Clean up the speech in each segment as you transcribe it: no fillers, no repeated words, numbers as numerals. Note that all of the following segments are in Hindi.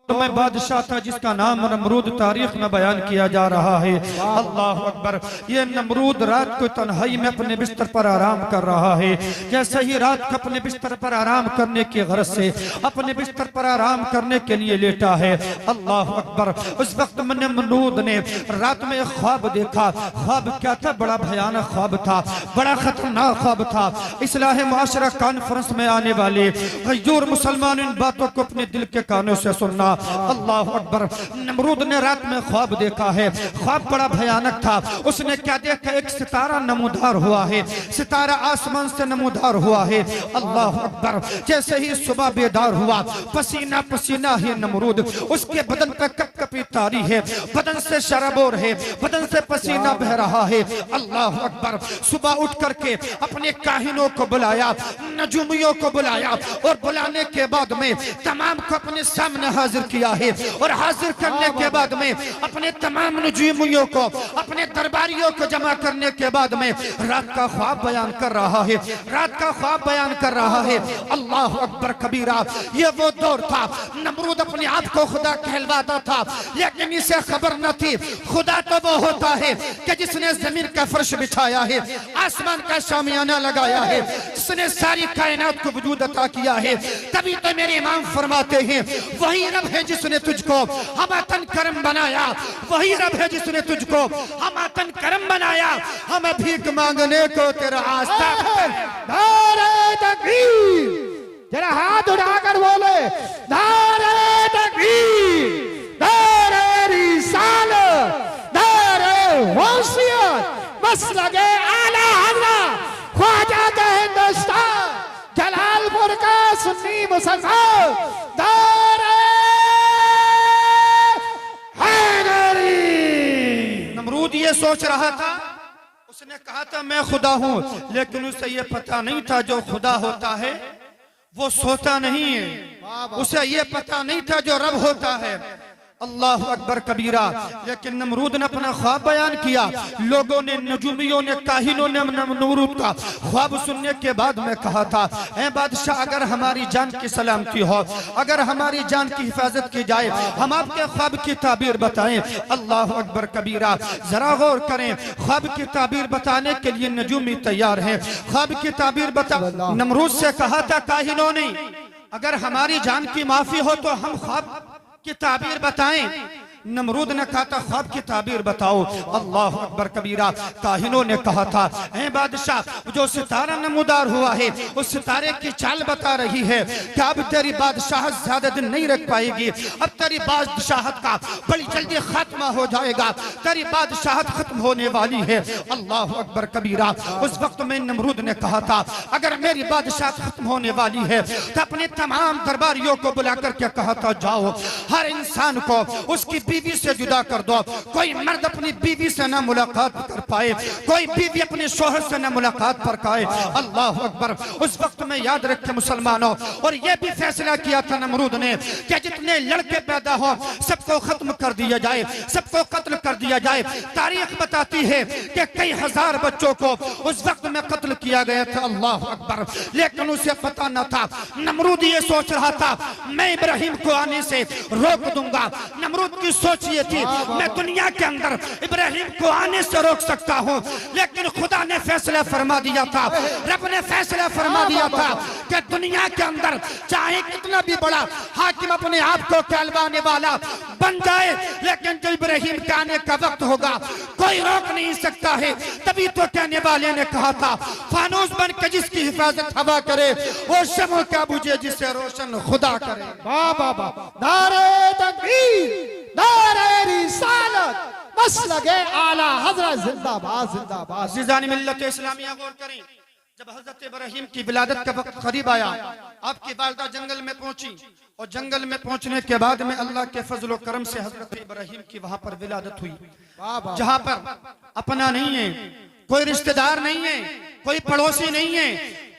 तो मैं बादशाह था जिसका नाम नमरूद तारीख में बयान किया जा रहा है। अल्लाह अकबर। ये नमरूद रात को तन्हाई में अपने बिस्तर पर आराम कर रहा है। जैसे ही रात को अपने बिस्तर पर आराम करने की गरज से अपने बिस्तर पर आराम करने के लिए लेटा है। अल्लाह अकबर। उस वक्त मैंने नमरूद ने रात में एक ख्वाब देखा। ख्वाब क्या था? बड़ा भयानक ख्वाब था, बड़ा खतरनाक ख्वाब था। इस्लाह मुआशरा कॉन्फ्रेंस में आने वाले गयूर मुसलमान इन बातों को अपने दिल के कानों से सुनना। अल्लाह अकबर। नमरूद ने रात में ख्वाब देखा है। ख्वाब बड़ा भयानक था। उसने क्या देखा? एक सितारा नमूदार हुआ है। सितारा आसमान से नमूदार हुआ है। अल्लाह अकबर। जैसे ही सुबह बेदार हुआ, पसीना पसीना है नमरूद। उसके बदन पर कपकपी तारी है, बदन से शराबोर है, बदन से पसीना बह रहा है। अल्लाह अकबर। सुबह उठ करके अपने काहिनों को बुलाया, नजूमियों को बुलाया और बुलाने के बाद में तमाम को अपने सामने हाजिर किया है। और हाजिर करने के बाद में अपने तमाम नजूमियों को, अपने दरबारियों को जमा करने के बाद में रात का ख्वाब बयान कर रहा है। रात का ख्वाब बयान कर रहा है। अल्लाह अकबर कबीरा। ये वो दौर था, नमरूद अपने आप को खुदा कहलवाता था, लेकिन इसे खबर न थी खुदा तो वो होता है कि जिसने जमीन का फर्श बिछाया है, आसमान का शामियाना लगाया है, जिसने सारी कायनात को वजूद अता किया है। तभी तो मेरे इमाम फरमाते हैं, वही रब है जिसने तुझको हमतन करम बनाया, वही रब है जिसने तुझको हमतन करम बनाया। हमें भीख मांगने को तेरा आस्था। नारे तकबीर। जरा हाथ उठाकर बोले नारे तकबीर, नारे रिसालत, नारे गौसियत, मसलके आला हज़रत ख्वाजा का हिंदुस्तान, जलालपुर का सुन्नी मुसलमान, नारे हैदरी। नमरूद ये सोच रहा था, उसने कहा था मैं खुदा हूं, लेकिन उसे ये पता नहीं था जो खुदा होता है वो सोता नहीं है। उसे ये पता नहीं था जो रब होता है। अल्लाह अकबर कबीरा। लेकिन नमरूद ने अपना ख्वाब बयान किया। लोगों ने, नजूमियों ने, काहिनों ने नमरूद का ख्वाब सुनने के बाद में कहा था, ऐ बादशाह अगर हमारी जान की सलामती हो, अगर हमारी जान की हिफाजत की जाए, हम आपके ख्वाब की ताबीर बताएं। अल्लाह अकबर कबीरा। जरा गौर करें, ख्वाब की ताबीर बताने के लिए नजूमी तैयार है। ख्वाब की ताबीर बता। नमरूद से कहा था काहिनों ने, अगर हमारी जान की माफी हो तो हम ख्वाब की ताबीर बताएं। नमरूद ने कहा था ख्वाब की ताबीर बताओ। अल्लाह अकबर कबीरा। काहिनों ने कहा था, ऐ बादशाह जो सितारा नमूदार हुआ है उस सितारे की चाल बता रही है कि अब तेरी बादशाहत ज्यादा दिन नहीं रख पाएगी, अब तेरी बादशाहत का बड़ी जल्दी खात्मा हो जाएगा, तेरी बादशाहत खत्म होने वाली है। अल्लाह अकबर कबीरा। उस वक्त में नमरूद ने कहा था, अगर मेरी बादशाहत खत्म होने वाली है तो अपने तमाम दरबारियों को बुला करके कहा था, जाओ हर इंसान को उसकी बीवी से जुदा कर दो। कोई मर्द अपनी बीवी से ना मुलाकात कर पाए, कोई बीवी अपने शोहर से ना मुलाकात पर पाए। अल्लाह अकबर। उस वक्त में याद रखे मुसलमानों, और यह भी फैसला किया था नमरूद ने कि जितने लड़के पैदा हो सबको खत्म कर दिया जाए, सबको कत्ल कर दिया जाए। तारीख बताती है कि कई हजार बच्चों को उस वक्त में कत्ल किया गया था। अल्लाह अकबर। लेकिन उसे पता न था, नमरूद ये सोच रहा था मैं इब्राहिम को आने से रोक दूंगा। नमरूद की सोच ये थी, मैं दुनिया के अंदर इब्राहिम को आने से रोक सकता हूँ, लेकिन खुदा ने फैसला फरमा दिया था, रब ने फैसला फरमा दिया था कि दुनिया के अंदर चाहे कितना भी बड़ा हाकिम अपने आप को कहलवाने वाला बन जाए, लेकिन जब इब्राहिम के आने का वक्त होगा कोई रोक नहीं सकता है। तभी तो कहने वाले ने कहा था, फानूस बन के जिसकी हिफाजत हवा करे वो शम्ह क्या बुझे जिसे रोशन खुदा करे। वाह वाह वाह। नारे तकबीर, नारे रिसालत, मसलके आला हज़रत जिंदाबाद जिंदाबाद। अज़ीज़ान मिल्लत इस्लामिया गौर करें, जब हजरत इब्राहिम की विलादत का वक्त करीब आया, आपकी वालिदा जंगल में पहुंची और जंगल में पहुंचने के बाद में अल्लाह के फजल व करम से हजरत इब्राहिम की वहां पर विलादत हुई, जहां पर अपना नहीं है, कोई रिश्तेदार नहीं है, कोई पड़ोसी नहीं है,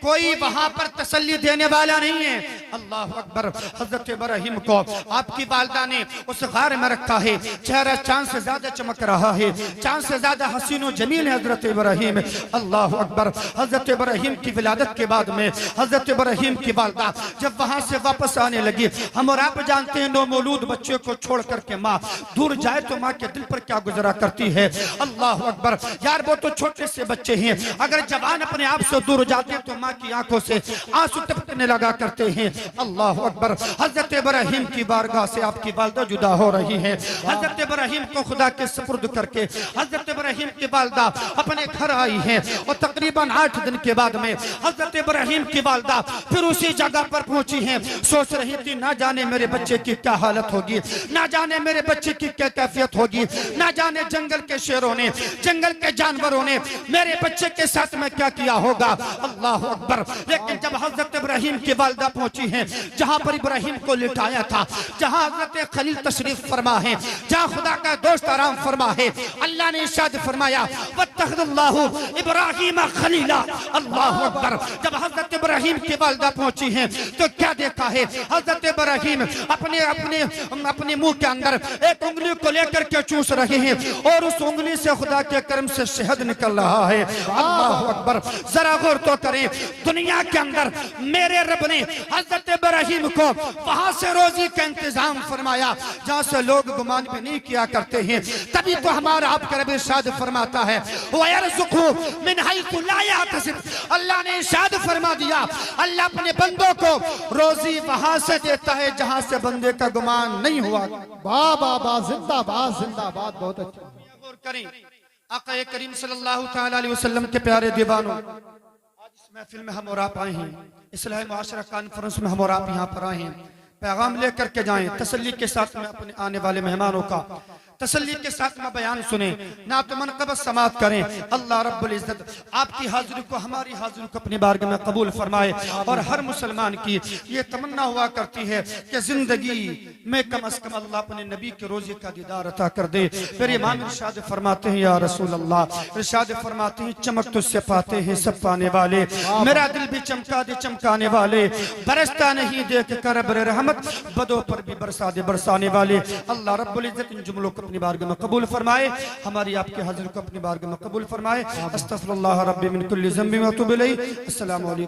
कोई वहां पर तसल्ली देने वाला नहीं है। अल्लाह अकबर। हजरत इब्राहिम को आपकी वालिदा ने उस गार में रखा है, चेहरा चांद से ज्यादा चमक रहा है, चांद से ज्यादा हसीन व जमील है हजरत इब्राहिम। अल्लाह अकबर। हजरत इब्राहिम की विलादत के बाद में हजरत इब्राहिम की वालिदा जब वहां से वापस आने लगी, हम और आप जानते हैं नौमौलूद बच्चे को छोड़ करके माँ दूर जाए तो माँ के दिल पर क्या गुजरा करती है। अल्लाह अकबर। यार वो तो छोटे से बच्चे हैं, अगर जवान अपने आप से दूर जाते तो माँ की आंखों से आंसू टपकने लगा करते हैं। अल्लाह अकबर। हजरत इब्राहिम की बारगाह से आपकी वालिदा जुदा हो रही है। हजरत इब्राहिम को खुदा के सुपुर्द करके हजरत इब्राहिम की वालिदा अपने घर आई है और तकरीबन 8 दिन के बाद में हजरत इब्राहिम की वालिदा फिर उसी जगह पर पहुंची है। सोच रही थी ना जाने मेरे बच्चे की क्या हालत होगी, ना जाने मेरे बच्चे की क्या कैफियत होगी, ना जाने जंगल के शेरों ने, जंगल के जानवरों ने मेरे बच्चे के साथ में क्या किया होगा। अल्लाह अकबर। लेकिन जब हजरत इब्राहिम की वालिदा पहुंची हैं, जहां पर इब्राहिम को लिटाया था, जहां हजरत खलील तशरीफ फरमा है, जहां खुदा का दोस्त आराम फरमा है, अल्लाह ने इरशाद फरमाया वत्तखज़ल्लाहु इब्राहिम खलीला। अल्लाह अकबर। जब हजरत इब्राहिम की वालिदा पहुंची हैं तो क्या देखा है, हजरत इब्राहिम अपने अपने अपने मुंह के अंदर एक उंगली को लेकर के चूस रहे हैं और उस उंगली से खुदा के करम से शहद निकल रहा है। अल्लाह अकबर। जरा गौर तो करें, दुनिया के अंदर मेरे रब ने हजरत इब्राहिम को वहां से रोजी का इंतजाम फरमाया जहां से लोग गुमान भी नहीं किया करते हैं। तभी तो हमारा आपका रब इरशाद फरमाता है वयरज़ुक़हु मिन हैसु ला यहतसिब। अल्लाह ने इरशाद फरमा दिया, अल्लाह अपने बंदों को रोजी वहां से देता है जहां से बंदे का गुमान नहीं हुआ। वाह वाह वाह, जिंदाबाद जिंदाबाद। बहुत अच्छा। गौर करें, आका करीम सल्लल्लाहु तआला अलैहि वसल्लम के प्यारे दीवानों, आज इस महफिल में हम और आप आए हैं, इस्लाह मुआशरा कॉन्फ्रेंस में हम और आप यहाँ पर आए हैं। पैगाम लेकर के जाएं, तसल्ली के साथ में अपने आने वाले मेहमानों का तसल्ली के साथ में बयान सुने, ना तो मनक़बत समात करें। अल्लाह रब्बुल इज्जत आपकी हाजिरी को, हमारी हाजिरी को अपनी बारगाह में कबूल फरमाए। और हर मुसलमान की ये तमन्ना हुआ करती है कि जिंदगी में कम अज कम अल्लाह अपने नबी के रोजे का दीदार अता कर दे। फिर इमाम इरशाद फरमाते हैं या रसूल अल्लाह, इरशाद फरमाते हैं चमक तुझसे पाते हैं सब पाने वाले, मेरा दिल भी चमका दे चमकाने वाले, बरसता नहीं देख कर अब्र रहमत, बदों पर भी बरसा दे बरसाने वाले। अल्लाह रब्बुल इज्जत इन जुमलों को अपनी बारगाह में कबूल फरमाए, हमारी आपके हाजिर को अपनी बारगाह में कबूल फरमाए। अस्तगफिरुल्लाह रब्बी मिन कुल्ली ज़ंबि व अतूबु इलैहि। अस्सलामु अलैकुम।